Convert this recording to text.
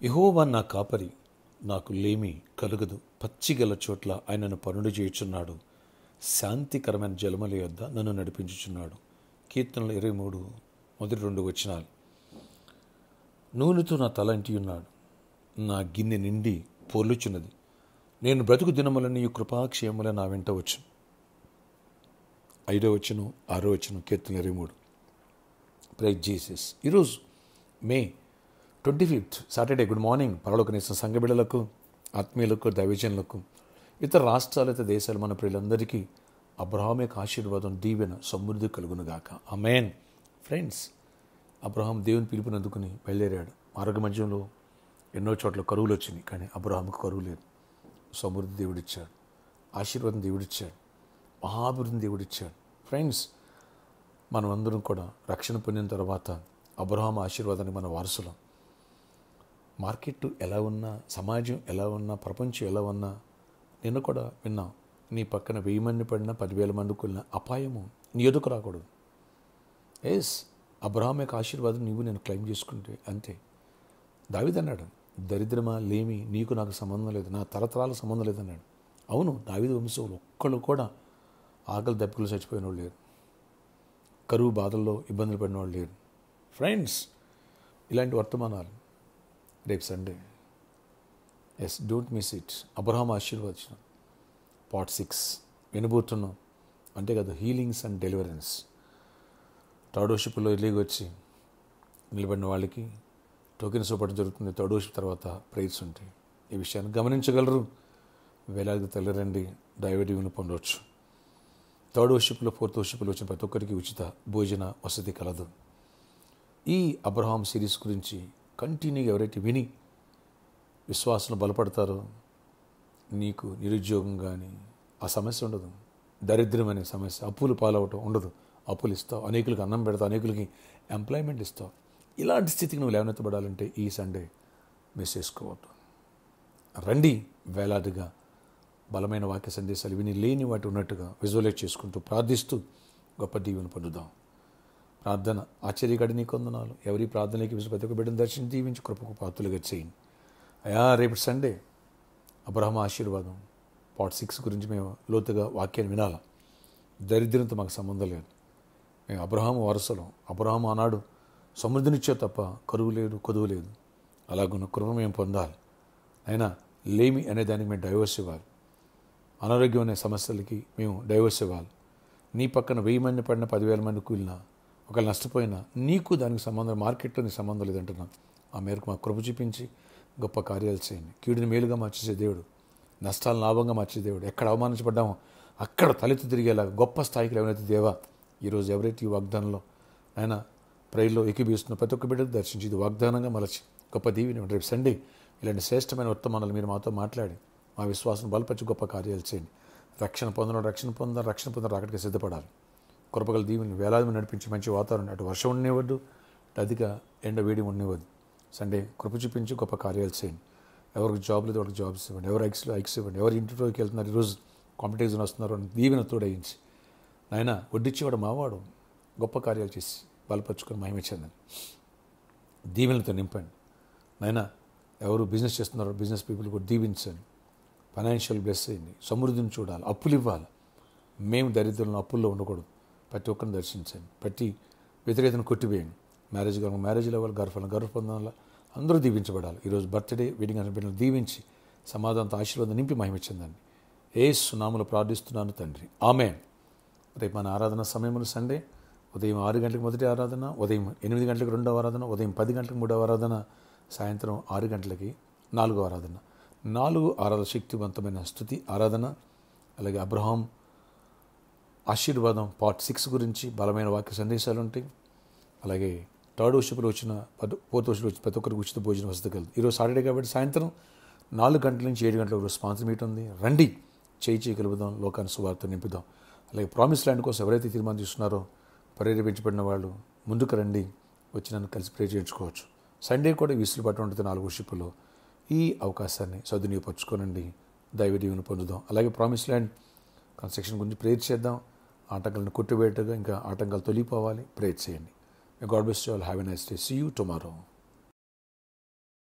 యెహోవా నా కాపరి, నాకు లేమి కలుగదు. పచ్చిగల చోట్ల ఆయన నన్ను పనులు చేయుచున్నాడు. శాంతికరమైన జలముల యొద్ద నన్ను నడిపించుచున్నాడు. కీర్తనలు 23 మొదటి 2 వచనాలు. నూనెతో నా తల అంటి ఉన్నాడు, నా గిన్నె నిండి పొర్లుచున్నది. నేను బ్రతుకు దినములని ఈ కృపాక్షేమముల నా వెంట వచ్చు. 5వ వచనం 6వ వచనం కీర్తనలు 23. Praise Jesus. ఈరోజు May 25th Saturday. Good morning పరలోకనేసిన సంఘ బిడ్డలకు, ఆత్మీయులకు, దైవజనులకు, ఇతర రాష్ట్రాలు, ఇతర దేశాలు, మన ప్రియులందరికీ అబ్రహాం యొక్క ఆశీర్వాదం, దీవెన, సమృద్ధి కలుగునుగాక. ఆమేన్. ఫ్రెండ్స్, అబ్రహాం దేవుని పిలుపుని అందుకుని బయలుదేరాడు. మార్గ మధ్యంలో ఎన్నో చోట్ల కరువులు వచ్చినాయి, కానీ అబ్రహాంకు కరువు లేదు. సమృద్ధి దేవుడిచ్చాడు, ఆశీర్వాదం దేవుడిచ్చాడు, మహాభివృద్ధిని దేవుడిచ్చాడు. ఫ్రెండ్స్, మనం అందరం కూడా రక్షణ పొందిన తర్వాత అబ్రహాం ఆశీర్వాదానికి మన వారసులం. మార్కెట్ ఎలా ఉన్నా, సమాజం ఎలా ఉన్నా, ప్రపంచం ఎలా ఉన్నా, నిన్ను కూడా విన్నాం, నీ పక్కన 1000 మంది పడినా 10,000 మంది కూలిన అపాయము నీ ఎదుకు రాకూడదు. ఎస్, అబ్రహాం యొక్క ఆశీర్వాదం నీవు నేను క్లెయిమ్ చేసుకుంటే అంతే. దావీదు అన్నాడు, దరిద్రమా లేమి నీకు నాకు సంబంధం లేదు, నా తరతరాల సంబంధం లేదన్నాడు. అవును, దావీదు వంశంలో ఒక్కళ్ళు కూడా ఆకలి దెబ్బలు చచ్చిపోయిన వాళ్ళు లేరు, కరువు బాధల్లో ఇబ్బందులు పడిన వాళ్ళు లేరు. ఫ్రెండ్స్, ఇలాంటి వర్తమానాలు రేపు Sunday. Yes, don't miss it. Abraham ఆశీర్వచనం పార్ట్ 6 వినబోతున్నాం. అంతే కదా, హీలింగ్స్ అండ్ డెలివరెన్స్. థర్డ్ వర్షిప్లో ఎర్లీగా వచ్చి నిలబడిన వాళ్ళకి టోకెన్స్ ఇవ్వడం జరుగుతుంది. థర్డ్ వర్షిప్ తర్వాత ప్రైజ్ ఉంటాయి. ఈ విషయాన్ని గమనించగలరు. వేలాది తల్లిరండి దైవదీవుని పొందవచ్చు. థర్డ్ వర్షిప్లో, ఫోర్త్ వర్షిప్లో వచ్చిన ప్రతి ఒక్కరికి ఉచిత భోజన వసతి కలదు. ఈ అబ్రహాం సిరీస్ గురించి కంటిన్యూగా ఎవరైతే విని విశ్వాసం బలపడతారో నీకు నిరుద్యోగం కానీ ఆ సమస్య ఉండదు. దరిద్రం అనే సమస్య, అప్పులు పాలవటం ఉండదు. అప్పులు ఇస్తావు, అనేకులకు అన్నం పెడతావు, అనేకులకి ఎంప్లాయ్మెంట్ ఇస్తావు. ఇలాంటి స్థితికి నువ్వు లేవనెత్తబడాలంటే ఈ సండే మిస్ చేసుకోవద్దు. రండి, వేలాదిగా బలమైన వాక్య సందేశాలు విని లేని వాటి ఉన్నట్టుగా విజువలైజ్ చేసుకుంటూ ప్రార్థిస్తూ గొప్ప దీవెన పొందుదాం. ప్రార్థన. ఆశ్చర్యకాడి నీ కొందనాలు. ఎవరి ప్రార్థనకి ప్రతి ఒక్క బిడ్డను దర్శనం దీవించి కృపకు పాత్రలుగా చేయండి అయా. రేపు సండే అబ్రహాం ఆశీర్వాదం పార్ట్ 6 గురించి మేము లోతుగా వాక్యాన్ని వినాలా. దరిద్రంతో మాకు సంబంధం లేదు. మేము అబ్రహాం వారసులం. అబ్రహాం ఆనాడు సమృద్ధినిచ్చే తప్ప కరువు లేదు, కొదువు లేదు. అలాగున్న కృప మేము పొందాలి. అయినా లేమి అనే దానికి మేము డైవర్స్ ఇవ్వాలి. అనారోగ్యం అనే సమస్యలకి మేము డైవర్స్ ఇవ్వాలి. నీ పక్కన 1000 మంది పడినా 10,000 మంది కూలినా, ఒకవేళ నష్టపోయినా నీకు దానికి సంబంధం, మార్కెట్లో నీకు సంబంధం లేదంటున్నా. ఆ మేరకు మాకు కృప చూపించి గొప్ప కార్యాలు చేయండి. కీడుని మేలుగా మార్చేసే దేవుడు, నష్టాలు లాభంగా మార్చే దేవుడు. ఎక్కడ అవమానించబడ్డామో అక్కడ తలెత్తి తిరిగేలా గొప్ప స్థాయికి ఎవరైతే దేవా ఈరోజు ఎవరైతే ఈ వాగ్దానంలో ఆయన ప్రేయర్లో ఏకీభవిస్తున్న ప్రతి ఒక్క బిడ్డకు దర్శించి ఇది వాగ్దానంగా మలచి గొప్ప దీవెని. రేపు సండే ఇలాంటి శ్రేష్టమైన వర్తమానాలు మీరు మాతో మాట్లాడి మా విశ్వాసం బలపరిచి గొప్ప కార్యాలు చేయండి. రక్షణ పొందడం, రక్షణ పొందడం రాకటికి సిద్ధపడాలి. కృపగల దీవెని వేలాది నడిపించి మంచి వాతావరణం, అటు వర్షం ఉండనివ్వద్దు, అటు అధిక ఎండ వేడి ఉండనివ్వద్దు. సండే కృప చూపించి గొప్ప కార్యాలు చేయండి. ఎవరికి జాబ్ లేదు వాళ్ళకి జాబ్స్ ఇవ్వండి, ఎవరు ఐక్స్ ఇవ్వండి, ఎవరు ఇంటర్వ్యూకి వెళ్తున్నారు, ఈరోజు కాంపిటీషన్ వస్తున్నారు అని దీవెన తోడయించి నాయన వడ్డిచ్చేవాడు మావాడు గొప్ప కార్యాలు చేసి బలపరుచుకొని మహిమ చెందండి. దీవెనలతో నింపండి నాయన. ఎవరు బిజినెస్ చేస్తున్నారో బిజినెస్ పీపుల్ కూడా దీవించండి. ఫైనాన్షియల్ బ్లెస్ అయ్యింది, సమృద్ధిని చూడాలి, అప్పులు ఇవ్వాలి. మేము దరిద్రంలో అప్పుల్లో ఉండకూడదు. ప్రతి ఒక్కరిని దర్శించండి. ప్రతి వ్యతిరేకతను కొట్టివేయండి. మ్యారేజ్ కావాలి, మ్యారేజ్లు అవ్వాలి, గర్భ పొందాలి, అందరూ దీవించబడాలి. ఈరోజు బర్త్డే, వెడ్డింగ్ అనే బిడ్డలు దీవించి సమాధానంతో ఆశీర్వాదం నింపి మహిమ చెందండి. యేసు నామములో ప్రార్థిస్తున్నాను తండ్రి, ఆమేన్. రేపు మన ఆరాధన సమయంలో సండే ఉదయం 6 గంటలకు మొదటి ఆరాధన, ఉదయం 8 గంటలకు 2వ ఆరాధన, ఉదయం 10 గంటలకు 3వ ఆరాధన, సాయంత్రం 6 గంటలకి 4వ ఆరాధన. 4 ఆరాధన శక్తివంతమైన స్తుతి ఆరాధన. అలాగే అబ్రహాం ఆశీర్వాదం పార్ట్ 6 గురించి బలమైన వాక్య సందేశాలు ఉంటాయి. అలాగే థర్డ్ వర్షిప్లో వచ్చిన ఫోర్త్ వర్షిప్లో వచ్చిన ప్రతి ఒక్కరికి ఉచిత భోజన వసతి కలదు. ఈరోజు సాటర్డే కాబట్టి సాయంత్రం 4 గంటల నుంచి 7 గంటల వరకు స్పాన్సర్ మీట్ ఉంది. రండి, చేయి కలుపుదాం, లోకాన్ని సువార్త నింపుదాం. అలాగే ప్రామిస్ ల్యాండ్ కోసం ఎవరైతే తీర్మానం తీసుకున్నారో ప్రేరేపించబడిన వాళ్ళు ముందుకు రండి, వచ్చి నన్ను కలిసి ప్రే చేయించుకోవచ్చు. సండే కూడా విసులుబాటు ఉంటుంది 4 వర్షిప్లో. ఈ అవకాశాన్ని సద్వినియోగపరచుకోనండి, దైవ దీవెన పొందుదాం. అలాగే ప్రామిస్ ల్యాండ్ కన్స్ట్రక్షన్ గురించి ప్రేర్ చేద్దాం. ఆటంకాలను కొట్టివేయటగా ఇంకా ఆటంకాలు తొలిగిపోవాలి. ప్రేర్ చేయండి. God bless you all. Have a nice day. See you tomorrow.